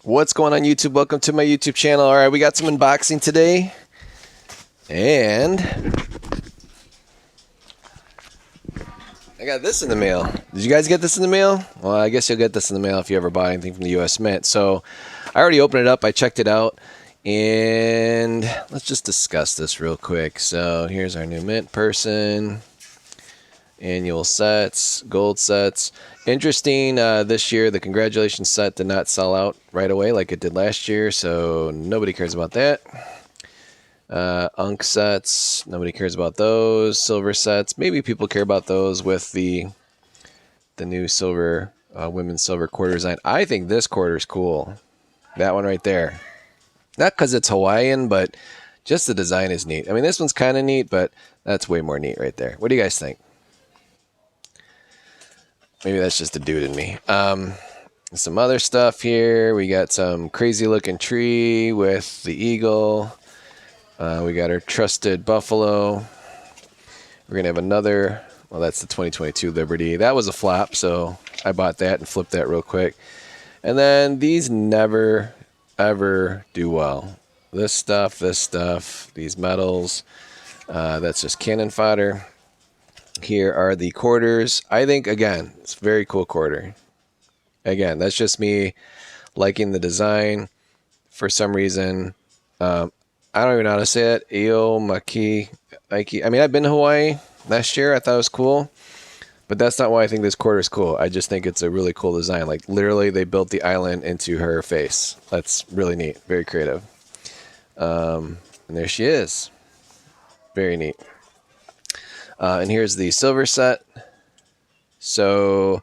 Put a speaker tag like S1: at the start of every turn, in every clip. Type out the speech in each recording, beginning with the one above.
S1: What's going on YouTube? Welcome to my YouTube channel. All right, we got some unboxing today. And I got this in the mail. Did you guys get this in the mail? Well, I guess you'll get this in the mail if you ever bought anything from the US Mint. So I already opened it up. I checked it out. And let's just discuss this real quick. So here's our new Mint person. Annual sets, gold sets. Interesting, this year the congratulations set did not sell out right away like it did last year, so nobody cares about that. Unk sets, nobody cares about those. Silver sets, maybe people care about those with the new silver, women's silver quarter design. I think this quarter is cool. That one right there. Not because it's Hawaiian, but just the design is neat. I mean, this one's kind of neat, but that's way more neat right there. What do you guys think? Maybe that's just a dude in me. Some other stuff here. We got some crazy looking tree with the eagle. We got our trusted buffalo. We're going to have another. Well, that's the 2022 Liberty. That was a flop, so I bought that and flipped that real quick. And then these never, ever do well. This stuff, these metals. That's just cannon fodder. Here are the quarters. I think, again, it's a very cool quarter. Again, that's just me liking the design for some reason. I don't even know how to say it. Io Maki. I mean, I've been to Hawaii last year. I thought it was cool. But that's not why I think this quarter is cool. I just think it's a really cool design. Like, literally, they built the island into her face. That's really neat. Very creative. And there she is. Very neat. And here's the silver set. So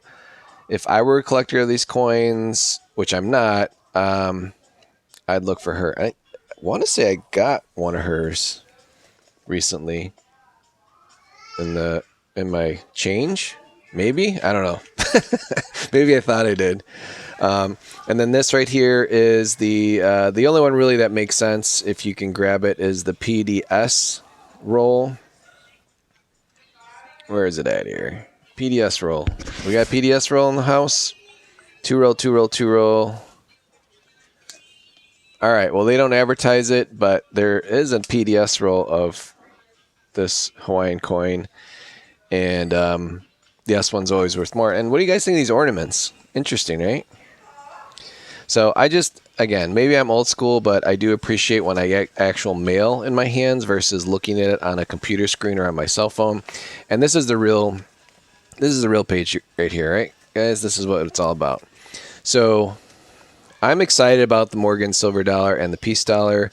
S1: if I were a collector of these coins, which I'm not, I'd look for her. I want to say I got one of hers recently in my change. Maybe, I don't know. Maybe I thought I did. And then this right here is the only one really that makes sense if you can grab it is the PDS roll. Where is it at here? PDS roll. We got PDS roll in the house. 2-roll, 2-roll, 2-roll. All right. Well, they don't advertise it, but there is a PDS roll of this Hawaiian coin. And the S one's always worth more. And what do you guys think of these ornaments? Interesting, right? So I just, again, maybe I'm old school, but I do appreciate when I get actual mail in my hands versus looking at it on a computer screen or on my cell phone. And this is the real page right here, right, guys? This is what it's all about. So I'm excited about the Morgan silver dollar and the peace dollar.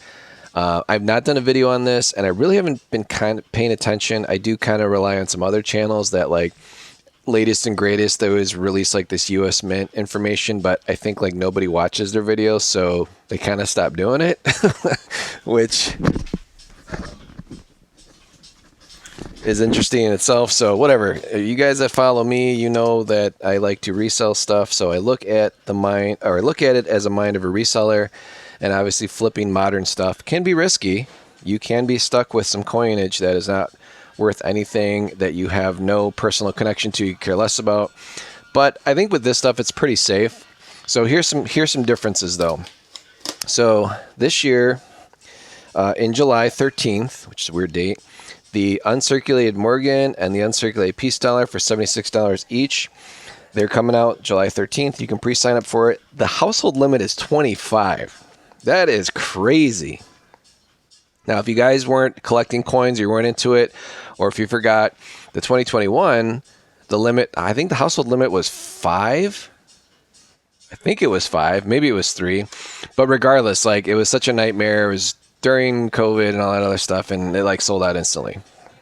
S1: I've not done a video on this, and I really haven't been kind of paying attention. I do kind of rely on some other channels that like latest and greatest. They always release like this US Mint information, but I think like nobody watches their videos, so they kind of stopped doing it, which is interesting in itself. So whatever, you guys that follow me, you know that I like to resell stuff. So I look at it as a mind of a reseller, and obviously flipping modern stuff can be risky. You can be stuck with some coinage that is not worth anything, that you have no personal connection to, you care less about. But I think with this stuff, it's pretty safe. So here's some differences though. So this year, in July 13th, which is a weird date, the uncirculated Morgan and the uncirculated peace dollar for $76 each. They're coming out July 13th. You can pre-sign up for it. The household limit is 25. That is crazy. Now, if you guys weren't collecting coins, or you weren't into it, or if you forgot, the 2021, the limit, I think the household limit was 5. I think it was 5. Maybe it was 3. But regardless, like, it was such a nightmare. It was during COVID and all that other stuff, and it like sold out instantly,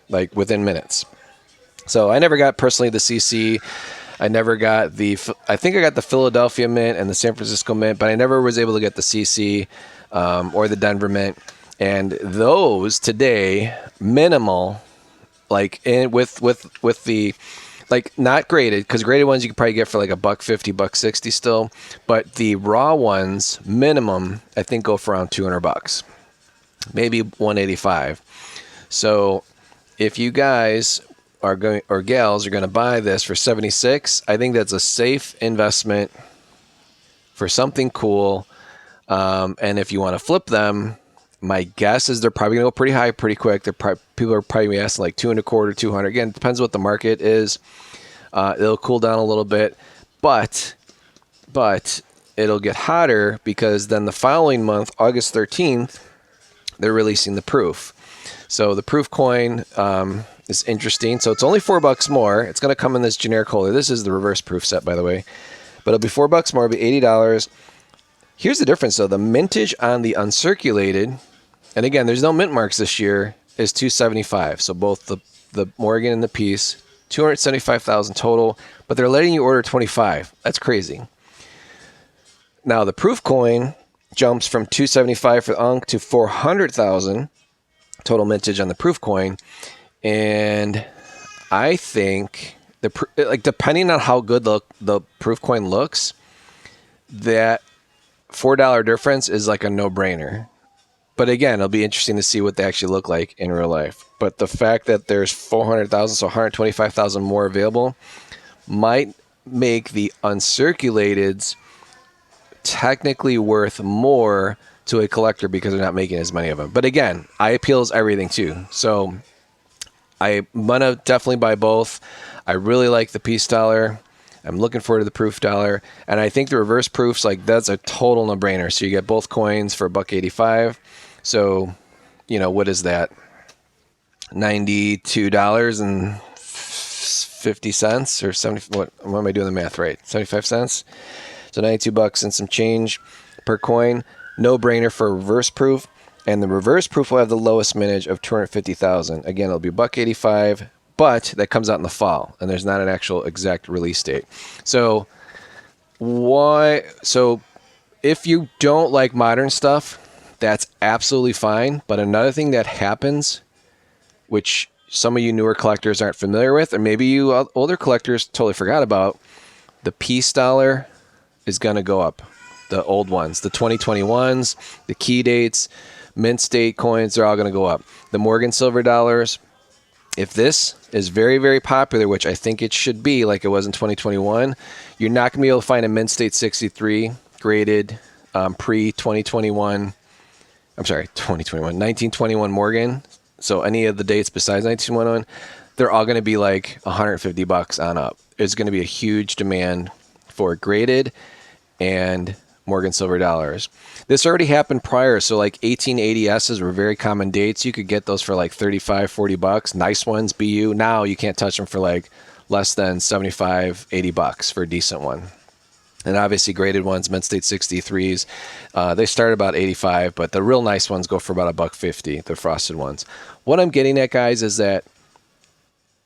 S1: like within minutes. So I never got personally the CC. I never got I think I got the Philadelphia Mint and the San Francisco Mint, but I never was able to get the CC or the Denver Mint. And those today, minimal, like with the, like not graded, because graded ones you could probably get for like $1.50, $1.60 still. But the raw ones, minimum, I think go for around $200, maybe $185. So if you guys are going, or gals are going to buy this for $76, I think that's a safe investment for something cool. And if you want to flip them, my guess is they're probably going to go pretty high pretty quick. People are probably asking like 2.25, 200. Again, it depends what the market is. It'll cool down a little bit, but it'll get hotter because then the following month, August 13th, they're releasing the proof. So the proof coin is interesting. So it's only $4 more. It's going to come in this generic holder. This is the reverse proof set, by the way. But it'll be $4 more. It'll be $80. Here's the difference, though. The mintage on the uncirculated, and again, there's no mint marks this year, is $275. So both the Morgan and the piece, $275,000 total. But they're letting you order 25. That's crazy. Now the proof coin jumps from $275 for the Unk to $400,000 total mintage on the proof coin, and I think depending on how good the proof coin looks, that $4 difference is like a no-brainer. But again, it'll be interesting to see what they actually look like in real life. But the fact that there's 400,000, so 125,000 more available, might make the uncirculateds technically worth more to a collector because they're not making as many of them. But again, eye appeal is everything too. So I'm going to definitely buy both. I really like the piece dollar. I'm looking forward to the proof dollar. And I think the reverse proofs, like that's a total no-brainer. So you get both coins for $1.85. So, what is that? $92.50 or 70. What am I doing the math right? 75 cents. So $92 and some change per coin. No brainer for reverse proof. And the reverse proof will have the lowest mintage of 250,000. Again, it'll be $1.85, but that comes out in the fall, and there's not an actual exact release date. So if you don't like modern stuff, that's absolutely fine. But another thing that happens, which some of you newer collectors aren't familiar with, or maybe you older collectors totally forgot about, the piece dollar is going to go up. The old ones, the 2021s, the key dates, mint state coins, they're all going to go up. The Morgan silver dollars, if this is very, very popular, which I think it should be like it was in 2021, you're not going to be able to find a mint state 63 graded pre-2021, 1921 Morgan. So any of the dates besides 1921, they're all going to be like $150 on up. There's going to be a huge demand for graded and Morgan silver dollars. This already happened prior. So like 1880S's were very common dates. You could get those for like $35-$40. Nice ones, BU. Now you can't touch them for like less than $75-$80 for a decent one. And obviously graded ones, mint state 63s, they start about $85, but the real nice ones go for about $150, the frosted ones. What I'm getting at, guys, is that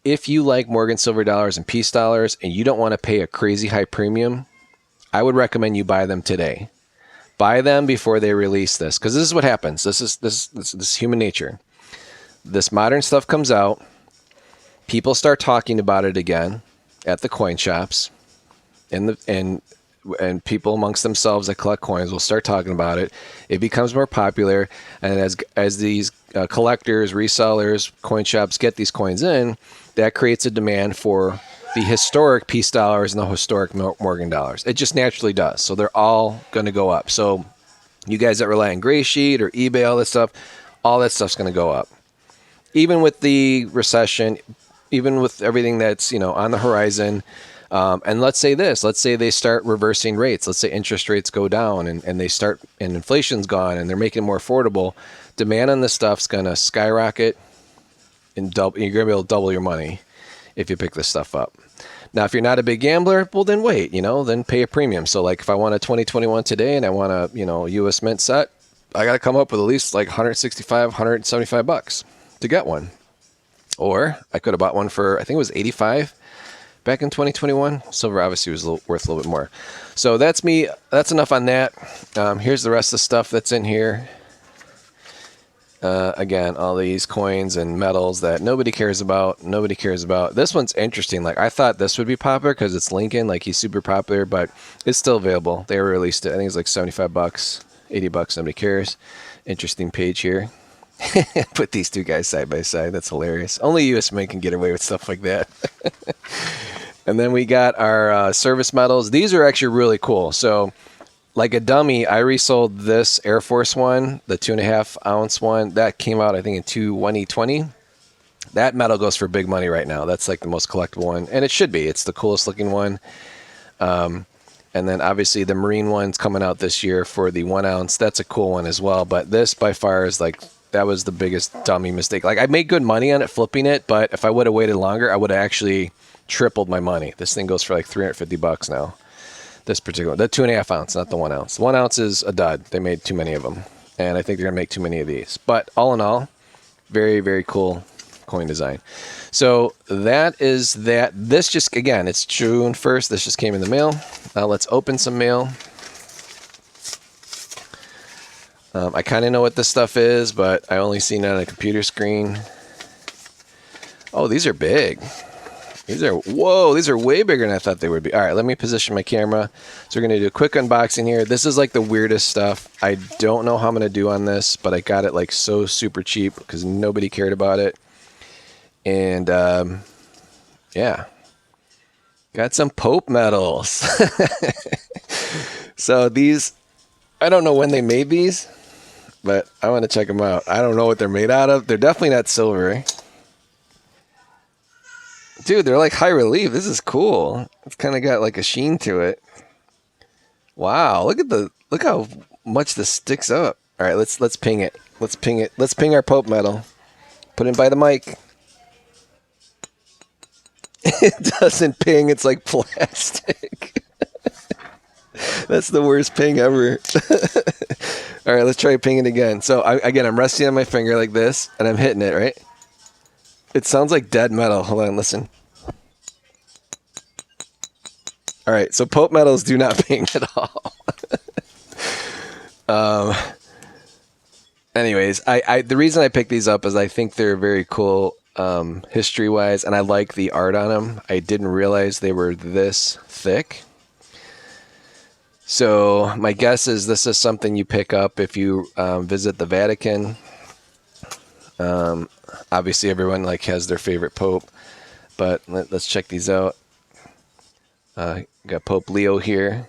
S1: if you like Morgan silver dollars and piece dollars and you don't want to pay a crazy high premium, I would recommend you buy them today. Buy them before they release this, because this is what happens. This is human nature. This modern stuff comes out. People start talking about it again at the coin shops, and people amongst themselves that collect coins will start talking about it. It becomes more popular, and as these collectors, resellers, coin shops get these coins in, that creates a demand for the historic piece dollars and the historic Morgan dollars. It just naturally does. So they're all going to go up. So you guys that rely on Gray Sheet or eBay, all that stuff's going to go up. Even with the recession, even with everything that's on the horizon. And let's say they start reversing rates. Let's say interest rates go down and inflation's gone and they're making it more affordable. Demand on this stuff's going to skyrocket, and you're going to be able to double your money if you pick this stuff up. Now, if you're not a big gambler, well, then wait, then pay a premium. So like if I want a 2021 today and I want a, US Mint set, I got to come up with at least like $165, $175 to get one. Or I could have bought one for, I think it was $85 back in 2021. Silver obviously was worth a little bit more. So that's me. That's enough on that. Here's the rest of the stuff that's in here. Again, all these coins and metals that nobody cares about. This one's interesting. Like I thought this would be popular because it's Lincoln. Like he's super popular, but it's still available. They released it. I think it's like $75, $80. Nobody cares. Interesting page here. Put these two guys side by side. That's hilarious. Only U.S. men can get away with stuff like that. And then we got our service medals. These are actually really cool. So like a dummy, I resold this Air Force one, the 2.5 ounce one. That came out, I think, in 2020. That metal goes for big money right now. That's like the most collectible one, and it should be. It's the coolest looking one. And then obviously the Marine one's coming out this year for the 1 ounce. That's a cool one as well. But this by far is like, that was the biggest dummy mistake. Like, I made good money on it flipping it, but if I would have waited longer, I would have actually tripled my money. This thing goes for like $350 now. This particular, the 2.5 ounce, not the 1 ounce. 1 ounce is a dud. They made too many of them, and I think they're gonna make too many of these. But all in all, very, very cool coin design. So that is that. This just, again, it's June 1st. This just came in the mail. Now let's open some mail. I kind of know what this stuff is, but I only seen it on a computer screen. Oh, these are big. These are, whoa, these are way bigger than I thought they would be. All right, let me position my camera. So we're going to do a quick unboxing here. This is like the weirdest stuff. I don't know how I'm going to do on this, but I got it like so super cheap because nobody cared about it. And yeah, got some Pope medals. So these, I don't know when they made these, but I want to check them out. I don't know what they're made out of. They're definitely not silver. Dude, they're like high relief. This is cool. It's kind of got like a sheen to it. Wow, look how much this sticks up. All right, let's ping it. Let's ping it. Let's ping our Pope medal. Put it by the mic. It doesn't ping. It's like plastic. That's the worst ping ever. All right, let's try pinging again. So again, I'm resting on my finger like this, and I'm hitting it, right? It sounds like dead metal. Hold on, listen. All right, so Pope medals do not ping at all. Anyways, the reason I picked these up is I think they're very cool history-wise, and I like the art on them. I didn't realize they were this thick. So my guess is this is something you pick up if you visit the Vatican. Obviously, everyone like has their favorite pope, but let's check these out. Got Pope Leo here.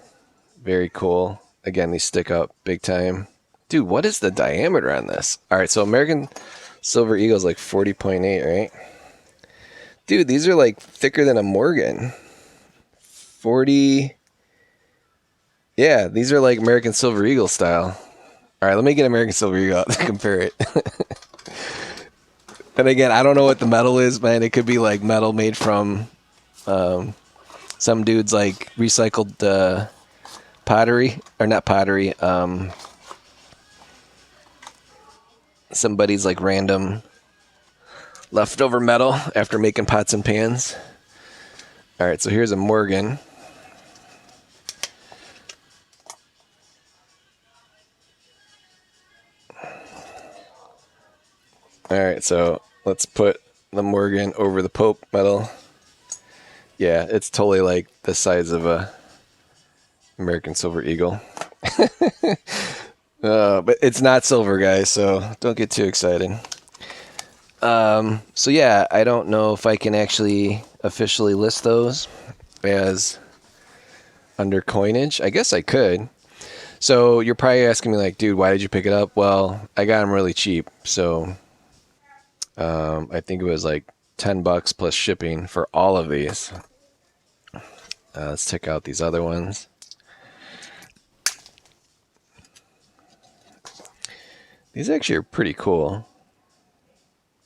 S1: Very cool. Again, these stick up big time. Dude, what is the diameter on this? All right, so American Silver Eagle is like 40.8, right? Dude, these are like thicker than a Morgan. 40. Yeah, these are like American Silver Eagle style. All right, let me get American Silver Eagle out to compare it. And again, I don't know what the metal is, man. It could be like metal made from some dude's like recycled pottery, or not pottery. Somebody's like random leftover metal after making pots and pans. All right, so here's a Morgan. All right, so let's put the Morgan over the Pope medal. Yeah, it's totally like the size of a American Silver Eagle. But it's not silver, guys, so don't get too excited. So yeah, I don't know if I can actually officially list those as under coinage. I guess I could. So you're probably asking me like, dude, why did you pick it up? Well, I got them really cheap, so I think it was like $10 plus shipping for all of these. Let's check out these other ones. These actually are pretty cool.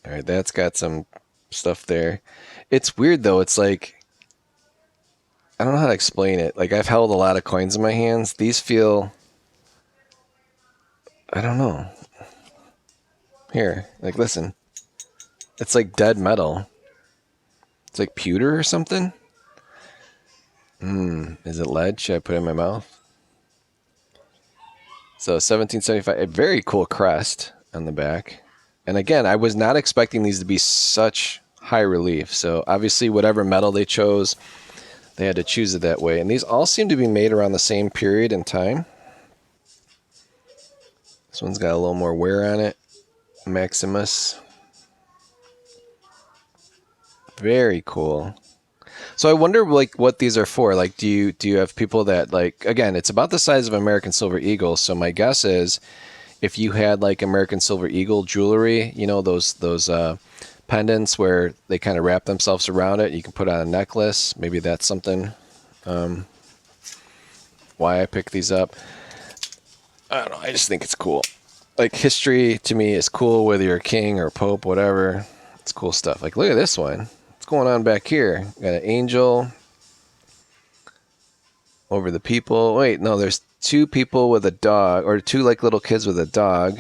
S1: All right, that's got some stuff there. It's weird though. It's like, I don't know how to explain it. Like, I've held a lot of coins in my hands. These feel, I don't know. Here, like, listen. It's like dead metal. It's like pewter or something. Is it lead? Should I put it in my mouth? So 1775, a very cool crest on the back. And again, I was not expecting these to be such high relief. So obviously whatever metal they chose, they had to choose it that way. And these all seem to be made around the same period in time. This one's got a little more wear on it. Maximus. Very cool. So I wonder like what these are for. Like, do you have people that like again? It's about the size of American Silver Eagle. So my guess is if you had like American Silver Eagle jewelry, you know those pendants where they kind of wrap themselves around it. You can put on a necklace. Maybe that's something. Why I pick these up. I don't know. I just think it's cool. Like history to me is cool, whether you're a king or a pope, whatever. It's cool stuff. Like look at this one. What's going on back here? Got an angel over the people. Wait, no, there's two people with a dog, or two like little kids with a dog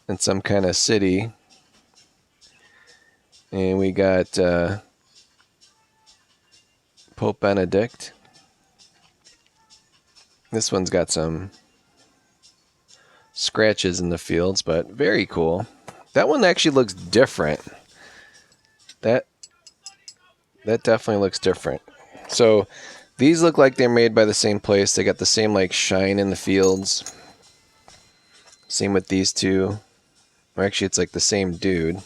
S1: in some kind of city. And we got Pope Benedict. This one's got some scratches in the fields, but very cool. That one actually looks different. That definitely looks different. So these look like they're made by the same place. They got the same like shine in the fields. Same with these two. Or actually, it's like the same dude.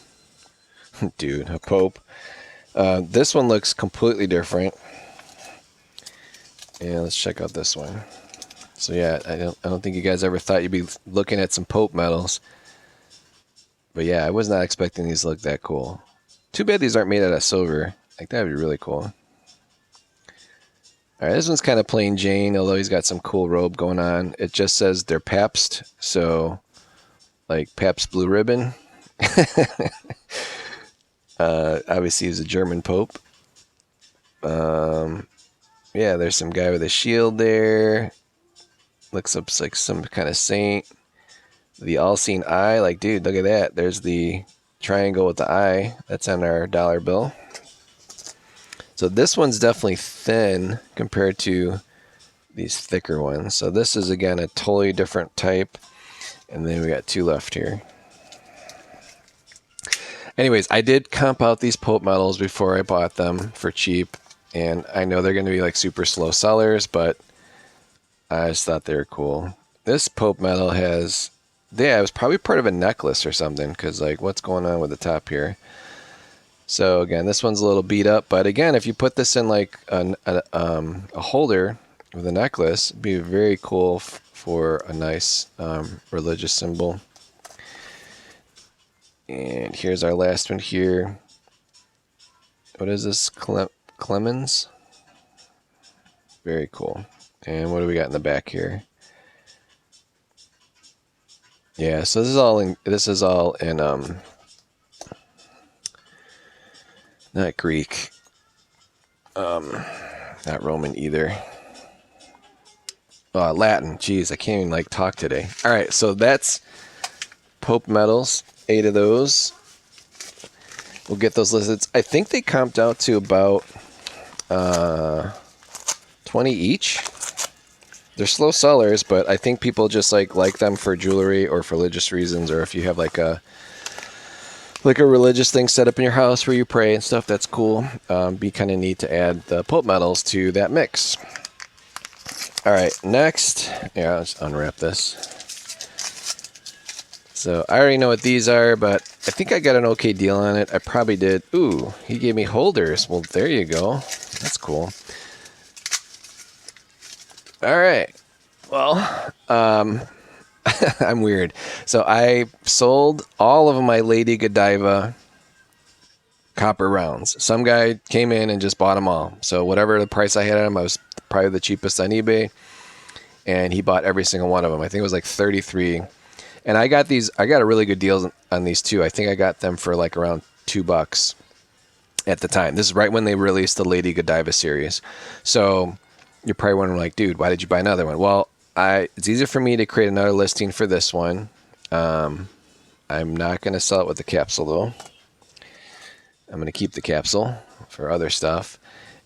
S1: Dude, a pope. This one looks completely different. Yeah, let's check out this one. So yeah, I don't think you guys ever thought you'd be looking at some pope medals. But yeah, I was not expecting these to look that cool. Too bad these aren't made out of silver. Like that'd be really cool. All right, this one's kind of plain Jane, although he's got some cool robe going on. It just says they're Pabst, so like Pabst Blue Ribbon. Obviously, he's a German pope. Yeah, there's some guy with a shield there. Looks up like some kind of saint. The all-seeing eye, like, dude, look at that. There's the triangle with the eye. That's on our dollar bill. So this one's definitely thin compared to these thicker ones. So this is, again, a totally different type. And then we got two left here. Anyways, I did comp out these Pope medals before I bought them for cheap. And I know they're going to be like super slow sellers, but I just thought they were cool. This Pope medal has, yeah, it was probably part of a necklace or something, because like what's going on with the top here? So again, this one's a little beat up, but again, if you put this in like a holder with a necklace, it'd be very cool for a nice religious symbol. And here's our last one here. What is this? Clemens? Very cool. And what do we got in the back here? Yeah, so this is all in not Greek. Not Roman either. Latin. Jeez, I can't even like talk today. All right, so that's Pope medals. 8 of those. We'll get those listed. I think they comped out to about 20 each. They're slow sellers, but I think people just like them for jewelry or for religious reasons, or if you have like a religious thing set up in your house where you pray and stuff. That's cool. Be kind of neat to add the Pope medals to that mix. All right, next, yeah, let's unwrap this. So I already know what these are, but I think I got an okay deal on it. I probably did. Ooh, he gave me holders. Well, there you go. That's cool. All right. Well, I'm weird. So I sold all of my Lady Godiva copper rounds. Some guy came in and just bought them all. So whatever the price I had on them, I was probably the cheapest on eBay. And he bought every single one of them. I think it was like 33. And I got a really good deal on these too. I think I got them for like around $2 at the time. This is right when they released the Lady Godiva series. So you're probably wondering like, dude, why did you buy another one? Well, it's easier for me to create another listing for this one. I'm not going to sell it with the capsule though. I'm going to keep the capsule for other stuff.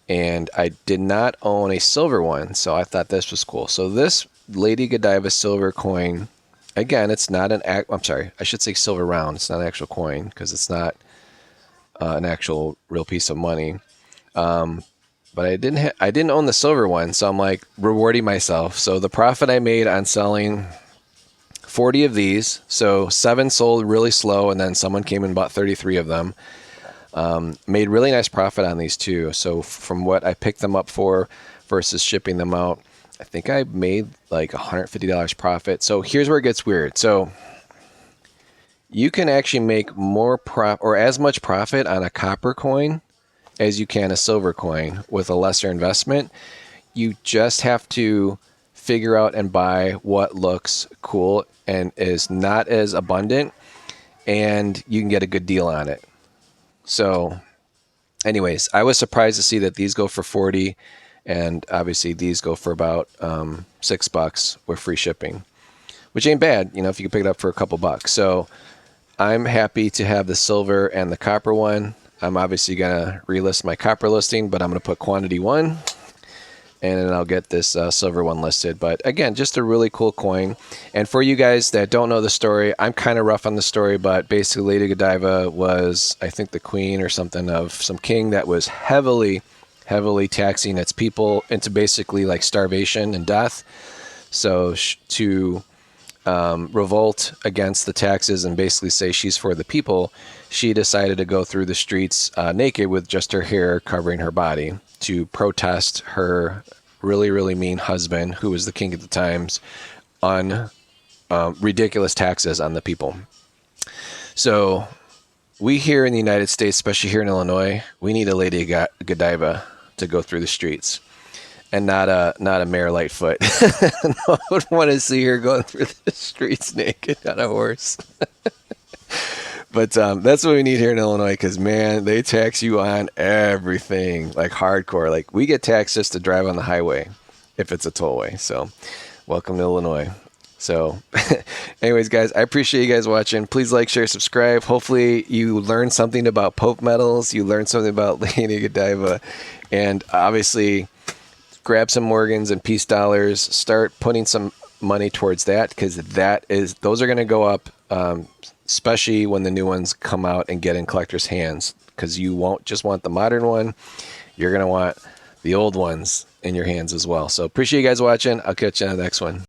S1: And I did not own a silver one, so I thought this was cool. So this Lady Godiva silver coin, again, it's not I'm sorry, I should say silver round. It's not an actual coin because it's not an actual real piece of money. But I didn't own the silver one, so I'm like rewarding myself. So the profit I made on selling 40 of these, so 7 sold really slow, and then someone came and bought 33 of them. Made really nice profit on these too. So from what I picked them up for versus shipping them out, I think I made like $150 profit. So here's where it gets weird. So you can actually make more or as much profit on a copper coin as you can a silver coin with a lesser investment. You just have to figure out and buy what looks cool and is not as abundant, and you can get a good deal on it. So anyways, I was surprised to see that these go for 40, and obviously these go for about $6 with free shipping, which ain't bad, if you can pick it up for a couple bucks. So I'm happy to have the silver and the copper one. I'm obviously gonna relist my copper listing, but I'm gonna put quantity 1, and then I'll get this silver one listed. But again, just a really cool coin. And for you guys that don't know the story, I'm kind of rough on the story, but basically Lady Godiva was, I think, the queen or something of some king that was heavily taxing its people into basically like starvation and death. So to revolt against the taxes and basically say she's for the people, she decided to go through the streets naked with just her hair covering her body to protest her really mean husband, who was the king at the times, on ridiculous taxes on the people. So we here in the United States, especially here in Illinois, we need a Lady Godiva to go through the streets, and not a Mayor Lightfoot. I would want to see her going through the streets naked on a horse. But that's what we need here in Illinois, because, man, they tax you on everything, like hardcore. Like, we get taxed just to drive on the highway if it's a tollway. So welcome to Illinois. So anyways, guys, I appreciate you guys watching. Please like, share, subscribe. Hopefully you learned something about Pope medals. You learned something about Lady Godiva. And obviously grab some Morgans and peace dollars. Start putting some money towards that, because those are going to go up, especially when the new ones come out and get in collectors' hands, because you won't just want the modern one. You're going to want the old ones in your hands as well. So appreciate you guys watching. I'll catch you on the next one.